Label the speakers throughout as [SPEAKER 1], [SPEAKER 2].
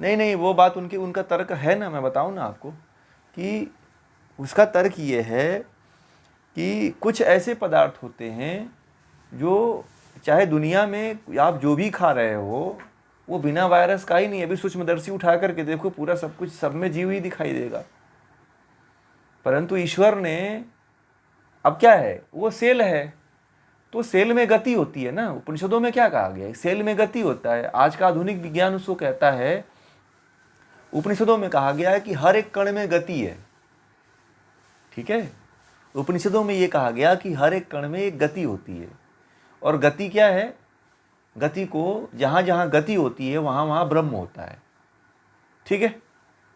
[SPEAKER 1] नहीं नहीं, वो बात उनका तर्क है ना, मैं बताऊं ना आपको कि उसका तर्क ये है कि कुछ ऐसे पदार्थ होते हैं जो चाहे दुनिया में आप जो भी खा रहे हो वो बिना वायरस का ही नहीं। अभी सूक्ष्मदर्शी उठा करके देखो, पूरा सब कुछ सब में जीव ही दिखाई देगा। परंतु ईश्वर ने, अब क्या है, वो सेल है, तो सेल में गति होती है ना। उपनिषदों में क्या कहा गया है, सेल में गति होता है। आज का आधुनिक विज्ञान उसको कहता है, उपनिषदों में कहा गया है कि हर एक कण में गति है। ठीक है, उपनिषदों में ये कहा गया कि हर एक कण में एक गति होती है। और गति क्या है, गति को जहाँ जहाँ गति होती है वहाँ वहाँ ब्रह्म होता है। ठीक है,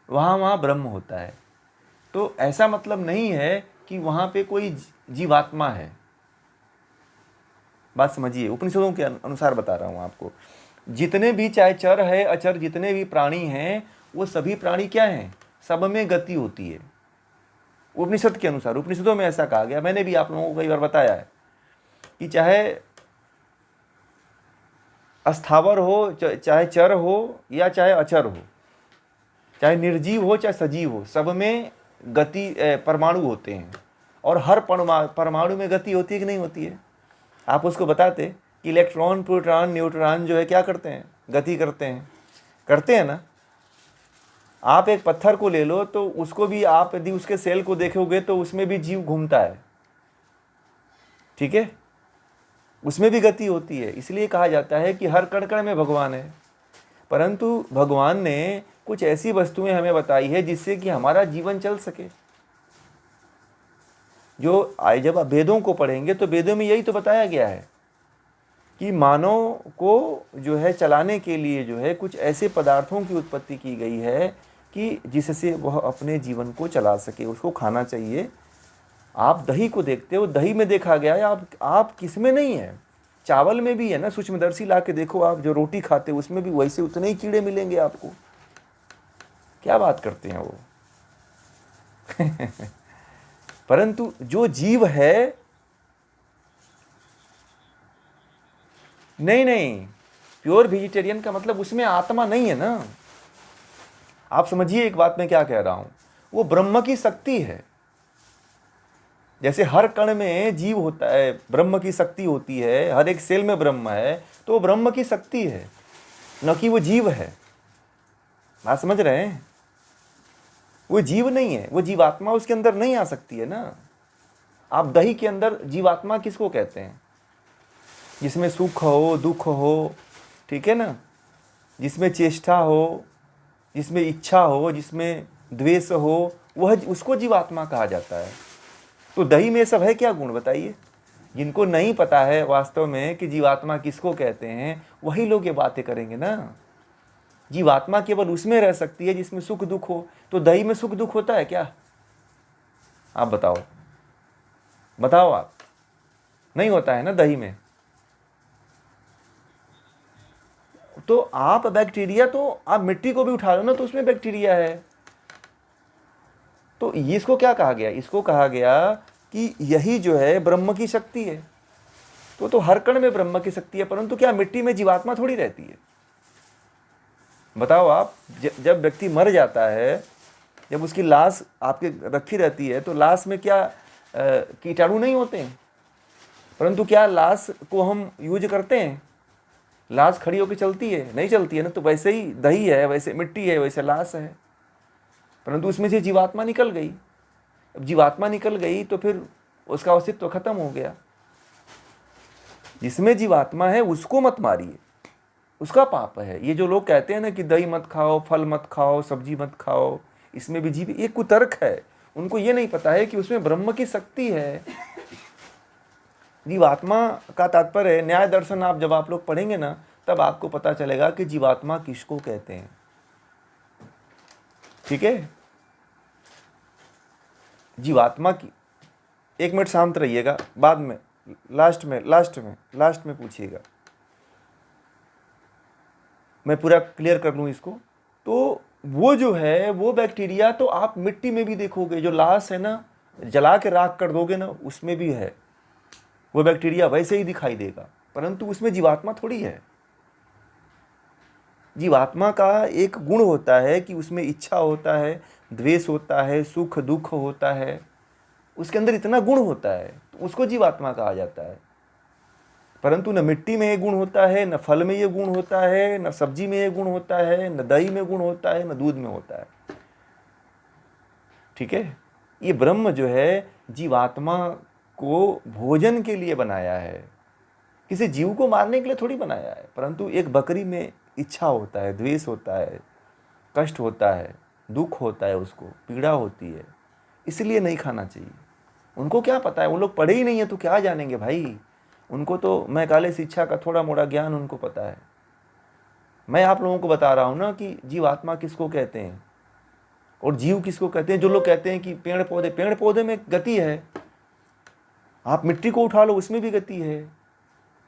[SPEAKER 1] वहाँ वहाँ ब्रह्म होता है। तो ऐसा मतलब नहीं है कि वहाँ पे कोई जीवात्मा है। बात समझिए, उपनिषदों के अनुसार बता रहा हूँ आपको। जितने भी, चाहे चर है अचर, जितने भी प्राणी हैं वो सभी प्राणी क्या हैं, सब में गति होती है उपनिषद के अनुसार। उपनिषदों में ऐसा कहा गया, मैंने भी आप लोगों को कई बार बताया है कि चाहे अस्थावर हो, चाहे चर हो या चाहे अचर हो, चाहे निर्जीव हो चाहे सजीव हो, सब में गति परमाणु होते हैं। और हर परमाणु में गति होती है कि नहीं होती है। आप उसको बताते कि इलेक्ट्रॉन, प्रोटॉन, न्यूट्रॉन जो है क्या करते हैं, गति करते हैं ना। आप एक पत्थर को ले लो तो उसको भी, आप यदि उसके सेल को देखोगे तो उसमें भी जीव घूमता है। ठीक है, उसमें भी गति होती है। इसलिए कहा जाता है कि हर कण कण में भगवान है। परंतु भगवान ने कुछ ऐसी वस्तुएं हमें बताई है जिससे कि हमारा जीवन चल सके। जो जब आप वेदों को पढ़ेंगे तो वेदों में यही तो बताया गया है कि मानव को जो है चलाने के लिए जो है कुछ ऐसे पदार्थों की उत्पत्ति की गई है कि जिससे वह अपने जीवन को चला सके, उसको खाना चाहिए। आप दही को देखते हो, दही में देखा गया है, आप किस में नहीं है, चावल में भी है ना। सूक्ष्मदर्शी ला के देखो, आप जो रोटी खाते हो उसमें भी वैसे उतने ही कीड़े मिलेंगे आपको। क्या बात करते हैं वो। परंतु जो जीव है, नहीं नहीं, प्योर वेजिटेरियन का मतलब उसमें आत्मा नहीं है ना। आप समझिए एक बात मैं क्या कह रहा हूं, वो ब्रह्म की शक्ति है। जैसे हर कण में जीव होता है, ब्रह्म की शक्ति होती है, हर एक सेल में ब्रह्म है, तो वो ब्रह्म की शक्ति है, न कि वो जीव है। बात समझ रहे हैं, वो जीव नहीं है, वो जीवात्मा उसके अंदर नहीं आ सकती है ना। आप दही के अंदर जीवात्मा किसको कहते हैं, जिसमें सुख हो, दुख हो, ठीक है ना, जिसमें चेष्टा हो, जिसमें इच्छा हो, जिसमें द्वेष हो, वह उसको जीवात्मा कहा जाता है। तो दही में सब है क्या गुण बताइए। जिनको नहीं पता है वास्तव में कि जीवात्मा किसको कहते हैं, वही लोग ये बातें करेंगे ना। जीवात्मा केवल उसमें रह सकती है जिसमें सुख दुख हो। तो दही में सुख दुख होता है क्या, आप बताओ, बताओ आप। नहीं होता है ना दही में। तो आप बैक्टीरिया, तो आप मिट्टी को भी उठा लो ना, तो उसमें बैक्टीरिया है। तो इसको क्या कहा गया, इसको कहा गया कि यही जो है ब्रह्म की शक्ति है। तो हर कण में ब्रह्म की शक्ति है। परंतु क्या मिट्टी में जीवात्मा थोड़ी रहती है, बताओ आप। जब व्यक्ति मर जाता है, जब उसकी लाश आपके रखी रहती है, तो लाश में क्या कीटाणु नहीं होते हैं। परंतु क्या लाश को हम यूज करते हैं, लाश खड़ी होकर चलती है, नहीं चलती है ना। तो वैसे ही दही है, वैसे मिट्टी है, वैसे लाश है। परंतु उसमें से जीवात्मा निकल गई। अब जीवात्मा निकल गई तो फिर उसका अस्तित्व तो खत्म हो गया। जिसमें जीवात्मा है उसको मत मारिए, उसका पाप है। ये जो लोग कहते हैं ना कि दही मत खाओ, फल मत खाओ, सब्जी मत खाओ, इसमें भी जीव, ये कुतर्क है। उनको ये नहीं पता है कि उसमें ब्रह्म की शक्ति है। जीवात्मा का तात्पर्य है, न्याय दर्शन आप जब आप लोग पढ़ेंगे ना, तब आपको पता चलेगा कि जीवात्मा किसको कहते हैं। ठीक है, जीवात्मा की, एक मिनट शांत रहिएगा, बाद में लास्ट में पूछिएगा, मैं पूरा क्लियर कर लूँ इसको। तो वो जो है वो बैक्टीरिया तो आप मिट्टी में भी देखोगे, जो लाश है ना, जला के राख कर दोगे ना, उसमें भी है वो बैक्टीरिया, वैसे ही दिखाई देगा। परंतु उसमें जीवात्मा थोड़ी है। जीवात्मा का एक गुण होता है कि उसमें इच्छा होता है, द्वेष होता है, सुख दुख होता है, उसके अंदर इतना गुण होता है, तो उसको जीवात्मा कहा जाता है। परंतु न मिट्टी में ये गुण होता है, न फल में ये गुण होता है, न सब्जी में ये गुण होता है, न दही में गुण होता है, न दूध में होता है। ठीक है, ये ब्रह्म जो है जीवात्मा को भोजन के लिए बनाया है, किसी जीव को मारने के लिए थोड़ी बनाया है। परंतु एक बकरी में इच्छा होता है, द्वेष होता है, कष्ट होता है, दुख होता है, उसको पीड़ा होती है, इसलिए नहीं खाना चाहिए। उनको क्या पता है, वो लोग पढ़े ही नहीं है तो क्या जानेंगे भाई। उनको तो मैं काले शिक्षा का थोड़ा मोड़ा ज्ञान उनको पता है। मैं आप लोगों को बता रहा हूँ ना कि जीवात्मा किसको कहते हैं और जीव किसको कहते हैं। जो लोग कहते हैं कि पेड़ पौधे में गति है, आप मिट्टी को उठा लो उसमें भी गति है,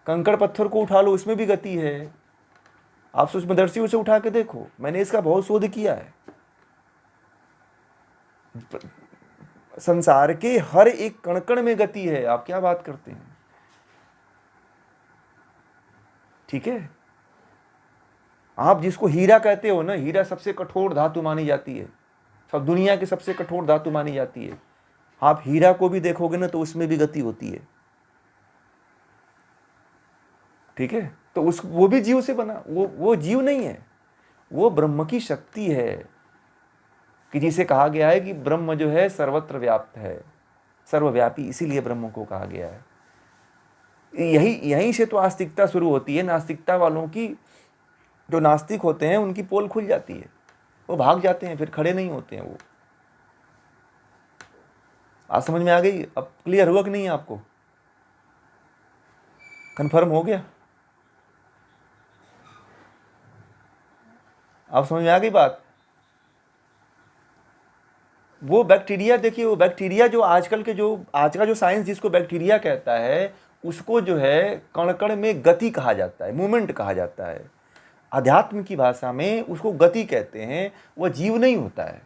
[SPEAKER 1] कंकड़ पत्थर को उठा लो उसमें भी गति है, आप सूक्ष्मदर्शी उसे उठा के देखो, मैंने इसका बहुत शोध किया है। संसार के हर एक कण कण में गति है, आप क्या बात करते हैं। ठीक है, आप जिसको हीरा कहते हो ना, हीरा सबसे कठोर धातु मानी जाती है, सब दुनिया की सबसे कठोर धातु मानी जाती है। आप हीरा को भी देखोगे ना तो उसमें भी गति होती है। ठीक है, तो वो भी जीव से बना, वो जीव नहीं है, वो ब्रह्म की शक्ति है, कि जिसे कहा गया है कि ब्रह्म जो है सर्वत्र व्याप्त है, सर्वव्यापी, इसीलिए ब्रह्म को कहा गया है। यहीं से तो आस्तिकता शुरू होती है। नास्तिकता वालों की, जो नास्तिक होते हैं उनकी पोल खुल जाती है, वो भाग जाते हैं, फिर खड़े नहीं होते हैं वो। आज समझ में आ गई? अब क्लियर हुआ कि नहीं आपको? कंफर्म हो गया? आप समझ में आ गई बात? वो बैक्टीरिया देखिए, वो बैक्टीरिया जो आजकल के, जो आज का जो साइंस जिसको बैक्टीरिया कहता है, उसको जो है कण कण में गति कहा जाता है, मूवमेंट कहा जाता है। अध्यात्म की भाषा में उसको गति कहते हैं, वह जीव नहीं होता है।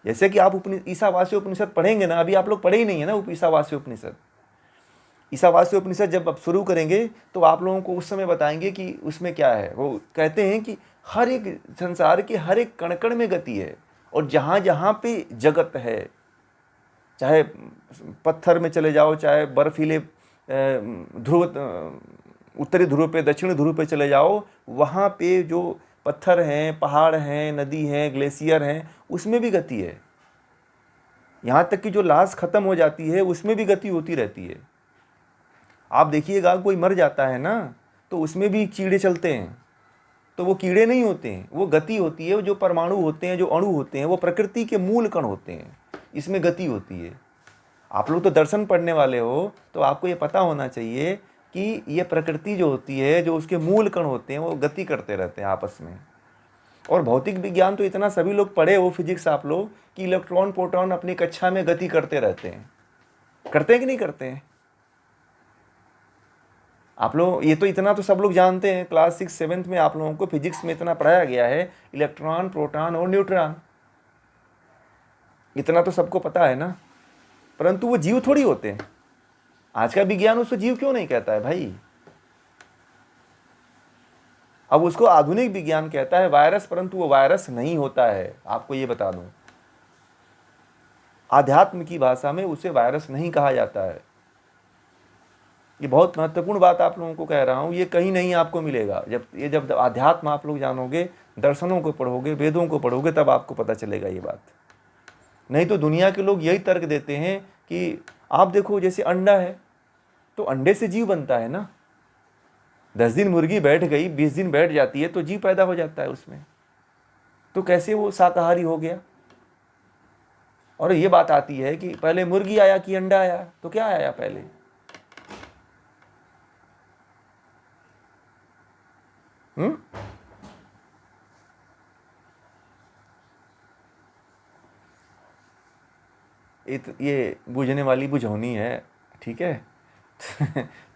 [SPEAKER 1] जैसे कि आप ईसावास्य उपनिषद पढ़ेंगे ना, अभी आप लोग पढ़े ही नहीं है ना ईसावास्य उपनिषद। ईसावास्य उपनिषद जब आप शुरू करेंगे तो आप लोगों को उस समय बताएंगे कि उसमें क्या है। वो कहते हैं कि हर एक संसार के हर एक कण कण में गति है, और जहाँ जहाँ पे जगत है, चाहे पत्थर में चले जाओ, चाहे बर्फीले ध्रुव, उत्तरी ध्रुव पे, दक्षिणी ध्रुव पे चले जाओ, वहाँ पे जो पत्थर हैं, पहाड़ हैं, नदी हैं, ग्लेशियर हैं, उसमें भी गति है। यहाँ तक कि जो लाश खत्म हो जाती है उसमें भी गति होती रहती है। आप देखिएगा, कोई मर जाता है ना तो उसमें भी कीड़े चलते हैं, तो वो कीड़े नहीं होते हैं, वो गति होती है। जो परमाणु होते हैं, जो अणु होते हैं, वो प्रकृति के मूल कण होते हैं, इसमें गति होती है। आप लोग तो दर्शन पढ़ने वाले हो, तो आपको ये पता होना चाहिए कि ये प्रकृति जो होती है, जो उसके मूल कण होते हैं, वो गति करते रहते हैं आपस में। और भौतिक विज्ञान तो इतना सभी लोग पढ़े हो, फिजिक्स आप लोग, कि इलेक्ट्रॉन प्रोटॉन अपनी कक्षा में गति करते रहते हैं। करते हैं कि नहीं करते हैं आप लोग? ये तो इतना तो सब लोग जानते हैं, क्लास 6 7 में आप लोगों को फिजिक्स में इतना पढ़ाया गया है, इलेक्ट्रॉन प्रोटॉन और न्यूट्रॉन, इतना तो सबको पता है ना। परंतु वो जीव थोड़ी होते हैं। आज का विज्ञान उसको जीव क्यों नहीं कहता है भाई? अब उसको आधुनिक विज्ञान कहता है वायरस, परंतु वो वायरस नहीं होता है, आपको ये बता दूं। आध्यात्म की भाषा में उसे वायरस नहीं कहा जाता है। ये बहुत महत्वपूर्ण बात आप लोगों को कह रहा हूँ, ये कहीं नहीं आपको मिलेगा। जब अध्यात्म आप लोग जानोगे, दर्शनों को पढ़ोगे, वेदों को पढ़ोगे, तब आपको पता चलेगा ये बात। नहीं तो दुनिया के लोग यही तर्क देते हैं कि आप देखो, जैसे अंडा है तो अंडे से जीव बनता है ना। 10 दिन मुर्गी बैठ गई, 20 दिन बैठ जाती है तो जीव पैदा हो जाता है उसमें, तो कैसे वो शाकाहारी हो गया? और ये बात आती है कि पहले मुर्गी आया कि अंडा आया, तो क्या आया पहले? ये बूझने वाली बुझौनी है, ठीक है।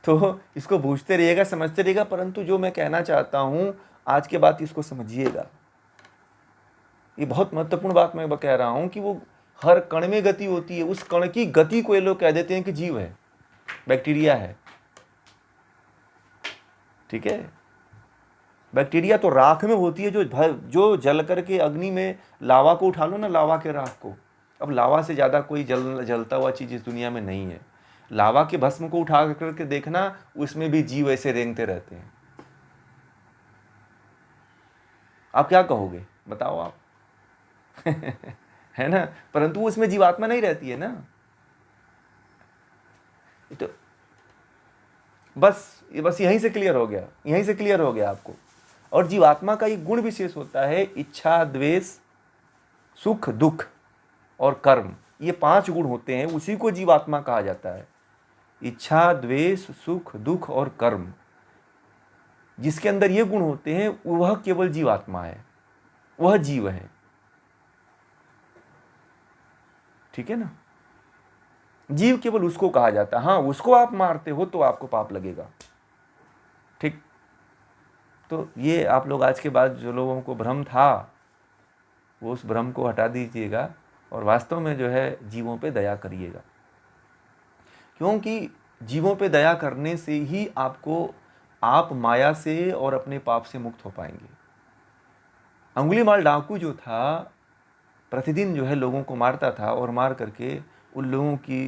[SPEAKER 1] तो इसको बूझते रहिएगा, समझते रहिएगा, परंतु जो मैं कहना चाहता हूं आज के बाद इसको समझिएगा। ये बहुत महत्वपूर्ण बात मैं कह रहा हूं कि वो हर कण में गति होती है। उस कण की गति को ये लोग कह देते हैं कि जीव है, बैक्टीरिया है। ठीक है, बैक्टीरिया तो राख में होती है, जो जल करके अग्नि में लावा को उठा लो ना, लावा के राख को। अब लावा से ज़्यादा कोई जलता हुआ चीज़ इस दुनिया में नहीं है। लावा के भस्म को उठा करके देखना, उसमें भी जीव ऐसे रेंगते रहते हैं। आप क्या कहोगे, बताओ आप। है ना, परंतु उसमें जीवात्मा नहीं रहती है ना। तो बस यहीं से क्लियर हो गया, यहीं से क्लियर हो गया आपको। और जीवात्मा का एक गुण विशेष होता है, इच्छा, द्वेष, सुख, दुख और कर्म। ये 5 गुण होते हैं, उसी को जीवात्मा कहा जाता है। इच्छा, द्वेष, सुख, दुख और कर्म, जिसके अंदर ये गुण होते हैं वह केवल जीवात्मा है, वह जीव है। ठीक है ना, जीव केवल उसको कहा जाता है। हाँ, उसको आप मारते हो तो आपको पाप लगेगा। ठीक, तो ये आप लोग आज के बाद जो लोगों को भ्रम था, वो उस भ्रम को हटा दीजिएगा और वास्तव में जो है जीवों पे दया करिएगा, क्योंकि जीवों पे दया करने से ही आप माया से और अपने पाप से मुक्त हो पाएंगे। अंगुलीमाल डाकू जो था, प्रतिदिन जो है लोगों को मारता था और मार करके उन लोगों की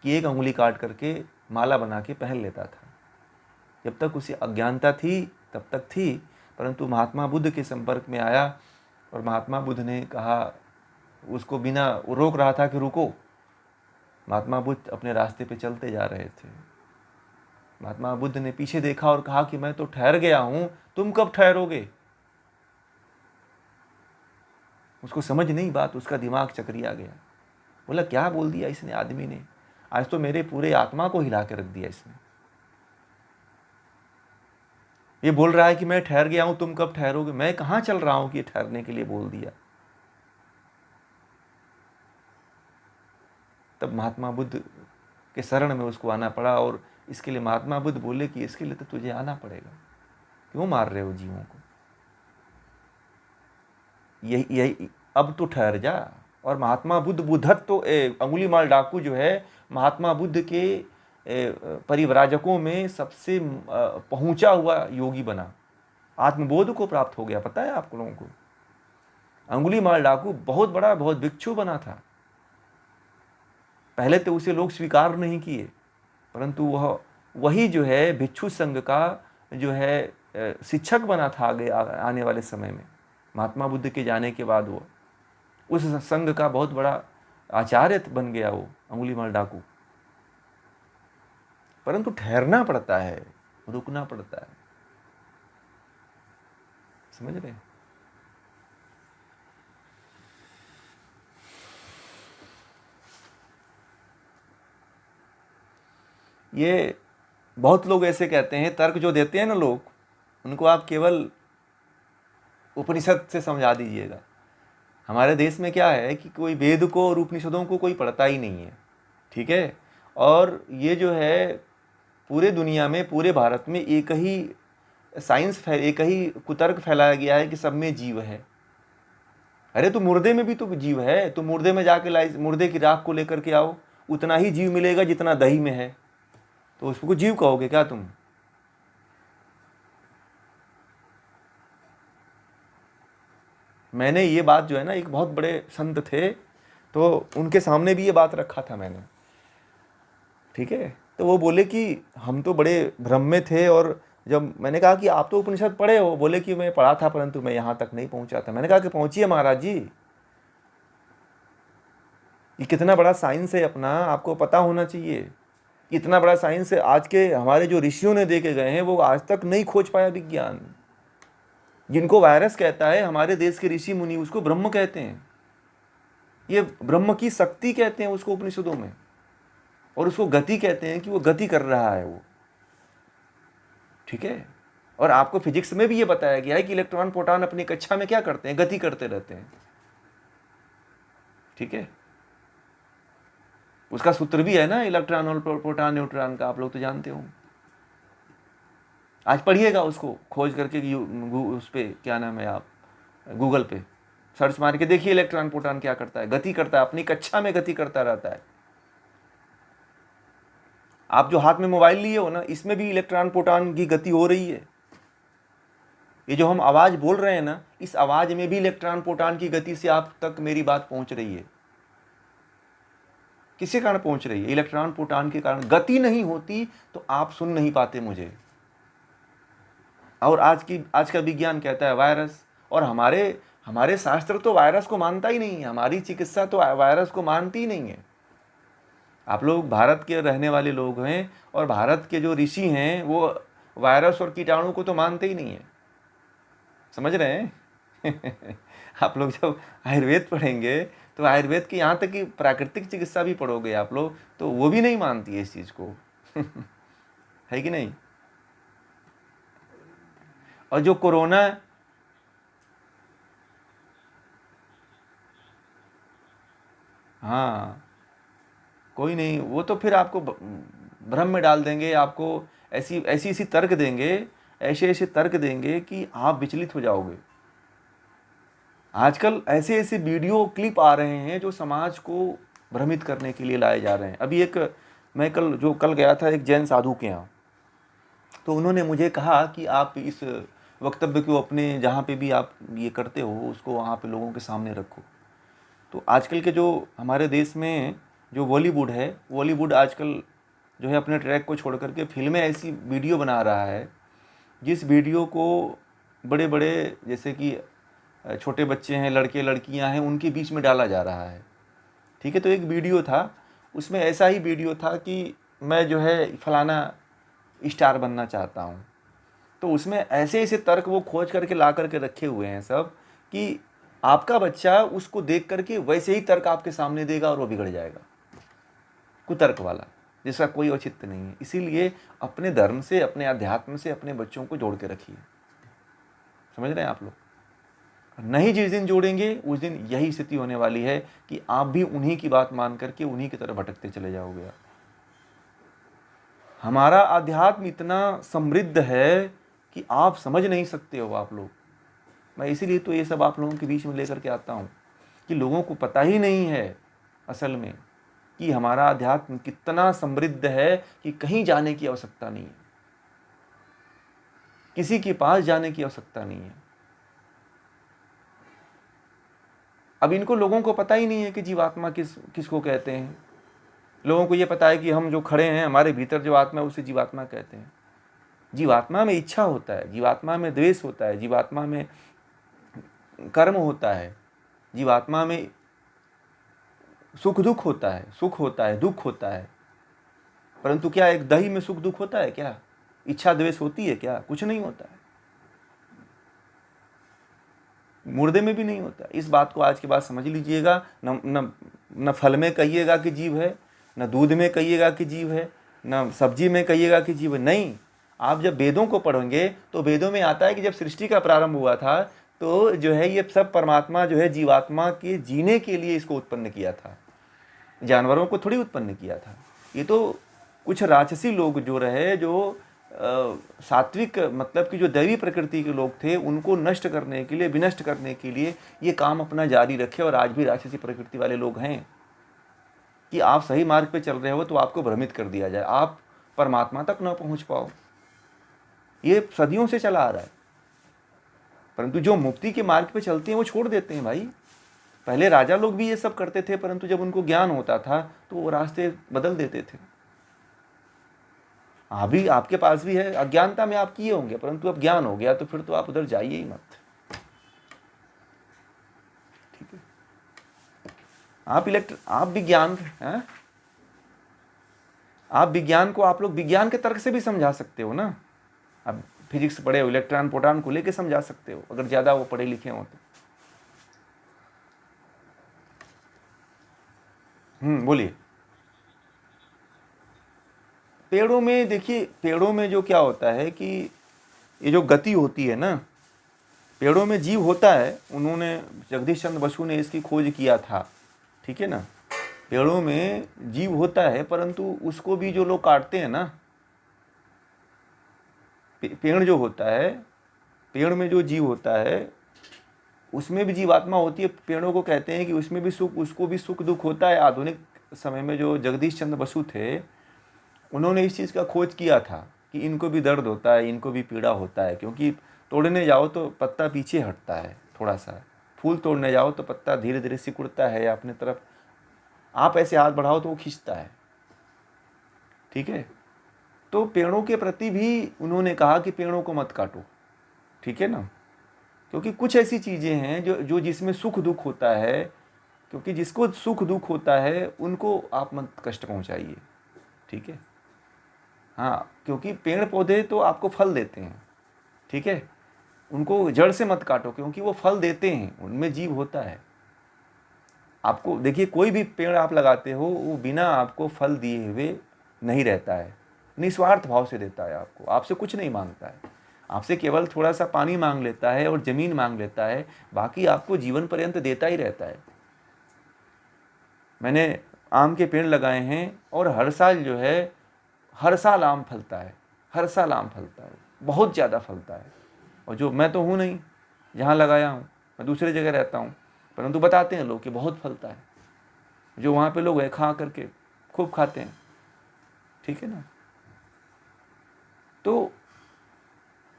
[SPEAKER 1] एक अंगुली काट करके माला बना के पहन लेता था। जब तक उसे अज्ञानता थी तब तक थी, परंतु महात्मा बुद्ध के संपर्क में आया और महात्मा बुद्ध ने कहा, उसको बिना रोक रहा था कि रुको। महात्मा बुद्ध अपने रास्ते पे चलते जा रहे थे। महात्मा बुद्ध ने पीछे देखा और कहा कि मैं तो ठहर गया हूं, तुम कब ठहरोगे। उसको समझ नहीं बात, उसका दिमाग चकरिया गया। बोला क्या बोल दिया इसने आदमी ने, आज तो मेरे पूरे आत्मा को हिला के रख दिया इसने। ये बोल रहा है कि मैं ठहर गया हूं, तुम कब ठहरोगे। मैं कहां चल रहा हूं कि ठहरने के लिए बोल दिया। तब महात्मा बुद्ध के शरण में उसको आना पड़ा और इसके लिए महात्मा बुद्ध बोले कि इसके लिए तो तुझे आना पड़ेगा, क्यों मार रहे हो जीवों को, यही अब तो ठहर जा। और महात्मा बुद्ध बुद्धत्व अंगुलीमाल डाकू जो है महात्मा बुद्ध के परिव्राजकों में सबसे पहुंचा हुआ योगी बना, आत्मबोध को प्राप्त हो गया। पता है आप लोगों को, अंगुलीमाल डाकू बहुत बड़ा बहुत भिक्षु बना था। पहले तो उसे लोग स्वीकार नहीं किए, परंतु वही जो है भिक्षु संघ का जो है शिक्षक बना था आगे आने वाले समय में। महात्मा बुद्ध के जाने के बाद वो उस संघ का बहुत बड़ा आचार्य बन गया वो अंगुलीमाल डाकू। परंतु ठहरना पड़ता है, रुकना पड़ता है, समझ रहे हैं। ये बहुत लोग ऐसे कहते हैं, तर्क जो देते हैं ना लोग, उनको आप केवल उपनिषद से समझा दीजिएगा। हमारे देश में क्या है कि कोई वेद को और उपनिषदों को कोई पढ़ता ही नहीं है। ठीक है, और ये जो है पूरे दुनिया में, पूरे भारत में एक ही एक ही कुतर्क फैलाया गया है कि सब में जीव है। अरे तो मुर्दे में भी तो जीव है, तो मुर्दे में जाके मुर्दे की राख को लेकर के आओ, उतना ही जीव मिलेगा जितना दही में है, तो उसको जीव कहोगे क्या तुम। मैंने ये बात जो है ना, एक बहुत बड़े संत थे तो उनके सामने भी ये बात रखा था मैंने। ठीक है, तो वो बोले कि हम तो बड़े भ्रम में थे, और जब मैंने कहा कि आप तो उपनिषद पढ़े हो, बोले कि मैं पढ़ा था परंतु मैं यहाँ तक नहीं पहुँचा था। मैंने कहा कि पहुँचिए महाराज जी, ये कितना बड़ा साइंस है अपना, आपको पता होना चाहिए। इतना बड़ा साइंस है, आज के हमारे जो ऋषियों ने दे के गए हैं वो आज तक नहीं खोज पाया विज्ञान। जिनको वायरस कहता है हमारे देश के ऋषि मुनि उसको ब्रह्म कहते हैं, ये ब्रह्म की शक्ति कहते हैं उसको उपनिषदों में, और उसको गति कहते हैं कि वो गति कर रहा है वो। ठीक है, और आपको फिजिक्स में भी ये बताया गया है कि इलेक्ट्रॉन प्रोटॉन अपनी कक्षा में क्या करते हैं, गति करते रहते हैं। ठीक है, उसका सूत्र भी है ना, इलेक्ट्रॉन और प्रोटॉन न्यूट्रॉन का, आप लोग तो जानते हो। आज पढ़िएगा उसको खोज करके, उस पर क्या नाम है, आप गूगल पे सर्च मार के देखिए इलेक्ट्रॉन प्रोटॉन क्या करता है, गति करता है, अपनी कक्षा में गति करता रहता है। आप जो हाथ में मोबाइल लिए हो ना, इसमें भी इलेक्ट्रॉन प्रोटॉन की गति हो रही है। ये जो हम आवाज़ बोल रहे हैं ना, इस आवाज़ में भी इलेक्ट्रॉन प्रोटॉन की गति से आप तक मेरी बात पहुंच रही है। किसके कारण पहुंच रही है? इलेक्ट्रॉन प्रोटॉन के कारण। गति नहीं होती तो आप सुन नहीं पाते मुझे। और आज का विज्ञान कहता है वायरस, और हमारे शास्त्र तो वायरस को मानता ही नहीं है, हमारी चिकित्सा तो वायरस को मानती ही नहीं है। आप लोग भारत के रहने वाले लोग हैं, और भारत के जो ऋषि हैं वो वायरस और कीटाणु को तो मानते ही नहीं है। समझ रहे हैं? आप लोग जब आयुर्वेद पढ़ेंगे तो आयुर्वेद की यहाँ तक कि प्राकृतिक चिकित्सा भी पढ़ोगे आप लोग, तो वो भी नहीं मानती है इस चीज़ को। है कि नहीं? और जो कोरोना, हाँ, कोई नहीं, वो तो फिर आपको भ्रम में डाल देंगे, आपको ऐसी तर्क देंगे, ऐसे तर्क देंगे कि आप विचलित हो जाओगे। आजकल ऐसे वीडियो क्लिप आ रहे हैं जो समाज को भ्रमित करने के लिए लाए जा रहे हैं। अभी मैं कल गया था एक जैन साधु के यहाँ, तो उन्होंने मुझे कहा कि आप इस वक्तव्य को अपने जहाँ पे भी आप ये करते हो उसको वहाँ पे लोगों के सामने रखो। तो आजकल के जो हमारे देश में जो बॉलीवुड आजकल जो है अपने ट्रैक को छोड़ करके फिल्में ऐसी वीडियो बना रहा है, जिस वीडियो को बड़े बड़े जैसे कि छोटे बच्चे हैं, लड़के लड़कियां हैं, उनके बीच में डाला जा रहा है। ठीक है, तो एक वीडियो था, उसमें ऐसा ही वीडियो था कि मैं जो है फलाना स्टार बनना चाहता हूँ। तो उसमें ऐसे तर्क वो खोज करके ला करके रखे हुए हैं सब, कि आपका बच्चा उसको देख करके वैसे ही तर्क आपके सामने देगा और वो बिगड़ जाएगा, कुतर्क वाला, जिसका कोई औचित्य नहीं है। इसीलिए अपने धर्म से, अपने अध्यात्म से अपने बच्चों को जोड़ के रखिए। समझ रहे हैं आप लोग? नहीं, जिस दिन जोड़ेंगे उस दिन यही स्थिति होने वाली है कि आप भी उन्हीं की बात मान करके उन्हीं की तरफ भटकते चले जाओगे। हमारा अध्यात्म इतना समृद्ध है कि आप समझ नहीं सकते हो आप लोग। मैं इसीलिए तो ये सब आप लोगों के बीच में लेकर के आता हूँ कि लोगों को पता ही नहीं है असल में कि हमारा अध्यात्म कितना समृद्ध है कि कहीं जाने की आवश्यकता नहीं है, किसी के पास जाने की आवश्यकता नहीं है। अब इनको लोगों को पता ही नहीं है कि जीवात्मा किसको कहते हैं। लोगों को ये पता है कि हम जो खड़े हैं, हमारे भीतर जो आत्मा है उसे जीवात्मा कहते हैं। जीवात्मा में इच्छा होता है, जीवात्मा में द्वेष होता है, जीवात्मा में कर्म होता है, जीवात्मा में सुख दुख होता है, सुख होता है, दुख होता है। परंतु क्या एक दही में सुख दुख होता है? क्या इच्छा द्वेष होती है? क्या कुछ नहीं होता है। मुर्दे में भी नहीं होता। इस बात को आज के बाद समझ लीजिएगा। न फल में कहिएगा कि जीव है, न दूध में कहिएगा कि जीव है, न सब्जी में कहिएगा कि जीव है। नहीं, आप जब वेदों को पढ़ेंगे तो वेदों में आता है कि जब सृष्टि का प्रारंभ हुआ था तो जो है ये सब परमात्मा जो है जीवात्मा के जीने के लिए इसको उत्पन्न किया था, जानवरों को थोड़ी उत्पन्न किया था। ये तो कुछ राक्षसी लोग जो रहे, जो सात्विक मतलब कि जो दैवी प्रकृति के लोग थे, उनको नष्ट करने के लिए, विनष्ट करने के लिए ये काम अपना जारी रखे। और आज भी राक्षसी प्रकृति वाले लोग हैं कि आप सही मार्ग पे चल रहे हो तो आपको भ्रमित कर दिया जाए, आप परमात्मा तक न पहुंच पाओ। ये सदियों से चला आ रहा है। परंतु जो मुक्ति के मार्ग पे चलते हैं वो छोड़ देते हैं भाई। पहले राजा लोग भी ये सब करते थे, परंतु जब उनको ज्ञान होता था तो वो रास्ते बदल देते थे। अभी आपके पास भी है, अज्ञानता में आप किए होंगे, परंतु अब ज्ञान हो गया तो फिर तो आप उधर जाइए ही मत। ठीक है, आप विज्ञान हैं, आप विज्ञान को आप लोग विज्ञान के तर्क से भी समझा सकते हो ना। अब फिजिक्स पढ़े हो, इलेक्ट्रॉन प्रोटॉन को लेके समझा सकते हो अगर ज्यादा वो पढ़े लिखे हो तो। बोलिए। पेड़ों में देखिए, पेड़ों में जो क्या होता है कि ये जो गति होती है ना, पेड़ों में जीव होता है। उन्होंने जगदीश चंद्र बसु ने इसकी खोज किया था। ठीक है ना, पेड़ों में जीव होता है, परंतु उसको भी जो लोग काटते हैं ना, पेड़ जो होता है, पेड़ में जो जीव होता है उसमें भी जीवात्मा होती है। पेड़ों को कहते हैं कि उसमें भी सुख, उसको भी सुख दुख होता है। आधुनिक समय में जो जगदीश चंद्र बसु थे, उन्होंने इस चीज़ का खोज किया था कि इनको भी दर्द होता है, इनको भी पीड़ा होता है, क्योंकि तोड़ने जाओ तो पत्ता पीछे हटता है थोड़ा सा, फूल तोड़ने जाओ तो पत्ता धीरे धीरे सिकुड़ता है या अपने तरफ, आप ऐसे हाथ बढ़ाओ तो वो खींचता है। ठीक है, तो पेड़ों के प्रति भी उन्होंने कहा कि पेड़ों को मत काटो। ठीक है ना, क्योंकि कुछ ऐसी चीज़ें हैं जो जिसमें सुख दुख होता है, क्योंकि जिसको सुख दुख होता है उनको आप मत कष्ट पहुंचाइए। ठीक है, हाँ, क्योंकि पेड़ पौधे तो आपको फल देते हैं। ठीक है, उनको जड़ से मत काटो, क्योंकि वो फल देते हैं, उनमें जीव होता है। आपको देखिए, कोई भी पेड़ आप लगाते हो वो बिना आपको फल दिए हुए नहीं रहता है, निस्वार्थ भाव से देता है आपको, आपसे कुछ नहीं मांगता है, आपसे केवल थोड़ा सा पानी मांग लेता है और ज़मीन मांग लेता है, बाकी आपको जीवन पर्यंत देता ही रहता है। मैंने आम के पेड़ लगाए हैं और हर साल जो है, हर साल आम फलता है, हर साल आम फलता है, बहुत ज़्यादा फलता है। और जो मैं तो हूँ नहीं जहाँ लगाया हूँ, मैं दूसरी जगह रहता हूँ, परंतु बताते हैं लोग कि बहुत फलता है। जो वहाँ पे लोग हैं खा करके खूब खाते हैं। ठीक है ना, तो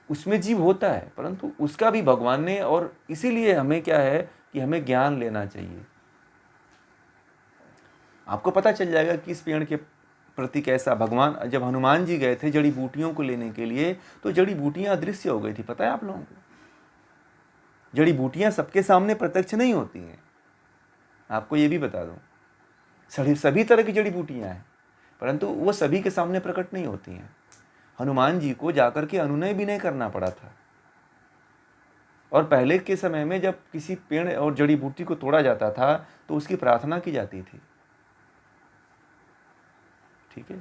[SPEAKER 1] उसमें जीव होता है, परंतु उसका भी भगवान ने, और इसीलिए हमें क्या है कि हमें ज्ञान लेना चाहिए। आपको पता चल जाएगा कि इस पेड़ के प्रति कैसा, भगवान जब हनुमान जी गए थे जड़ी बूटियों को लेने के लिए, तो जड़ी बूटियां अदृश्य हो गई थी। पता है आप लोगों को, जड़ी बूटियां सबके सामने प्रत्यक्ष नहीं होती हैं, आपको ये भी बता दूं। सभी तरह की जड़ी बूटियां हैं, परंतु वो सभी के सामने प्रकट नहीं होती हैं। हनुमान जी को जाकर के अनुनय भी नहीं करना पड़ा था। और पहले के समय में जब किसी पेड़ और जड़ी बूटी को तोड़ा जाता था तो उसकी प्रार्थना की जाती थी। ठीक है,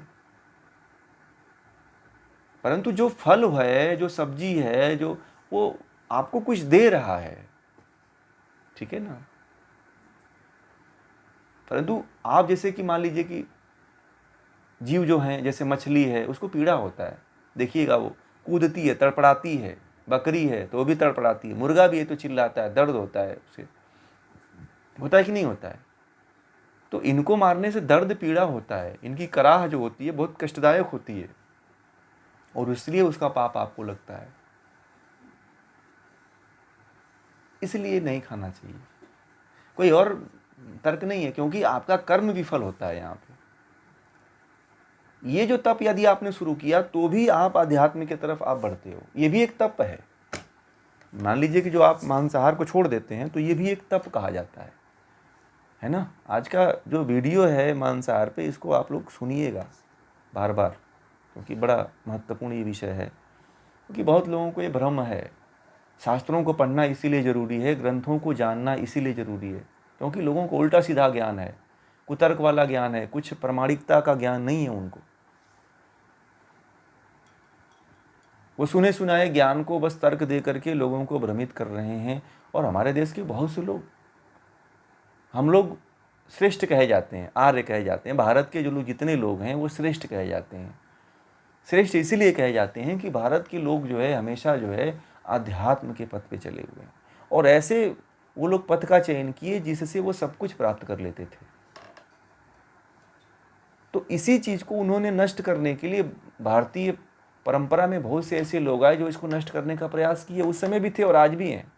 [SPEAKER 1] परंतु जो फल है, जो सब्जी है, जो वो आपको कुछ दे रहा है। ठीक है ना, परंतु आप जैसे कि मान लीजिए कि जीव जो हैं, जैसे मछली है, उसको पीड़ा होता है, देखिएगा वो कूदती है, तड़पड़ाती है, बकरी है तो वो भी तड़पड़ाती है, मुर्गा भी है तो चिल्लाता है, दर्द होता है उसे, होता है कि नहीं होता है। तो इनको मारने से दर्द पीड़ा होता है, इनकी कराह जो होती है बहुत कष्टदायक होती है, और इसलिए उसका पाप आपको लगता है, इसलिए नहीं खाना चाहिए। कोई और तर्क नहीं है, क्योंकि आपका कर्म विफल होता है यहाँ पे। ये जो तप यदि आपने शुरू किया तो भी आप आध्यात्म की तरफ आप बढ़ते हो, ये भी एक तप है। मान लीजिए कि जो आप मांसाहार को छोड़ देते हैं तो ये भी एक तप कहा जाता है ना। आज का जो वीडियो है मांसाहार पे, इसको आप लोग सुनिएगा बार बार, क्योंकि बड़ा महत्वपूर्ण ये विषय है। क्योंकि बहुत लोगों को ये भ्रम है, शास्त्रों को पढ़ना इसीलिए ज़रूरी है, ग्रंथों को जानना इसीलिए ज़रूरी है, क्योंकि लोगों को उल्टा सीधा ज्ञान है, कुतर्क वाला ज्ञान है, कुछ प्रामाणिकता का ज्ञान नहीं है उनको। वो सुने सुनाए ज्ञान को बस तर्क दे करके लोगों को भ्रमित कर रहे हैं। और हमारे देश के बहुत से लोग, हम लोग श्रेष्ठ कहे जाते हैं, आर्य कहे जाते हैं, भारत के जो लोग जितने लोग हैं वो श्रेष्ठ कहे जाते हैं। श्रेष्ठ इसीलिए कहे जाते हैं कि भारत के लोग जो है हमेशा जो है आध्यात्म के पथ पे चले हुए हैं, और ऐसे वो लोग पथ का चयन किए जिससे वो सब कुछ प्राप्त कर लेते थे। तो इसी चीज़ को उन्होंने नष्ट करने के लिए भारतीय परंपरा में बहुत से ऐसे लोग आए जो इसको नष्ट करने का प्रयास किए, उस समय भी थे और आज भी हैं।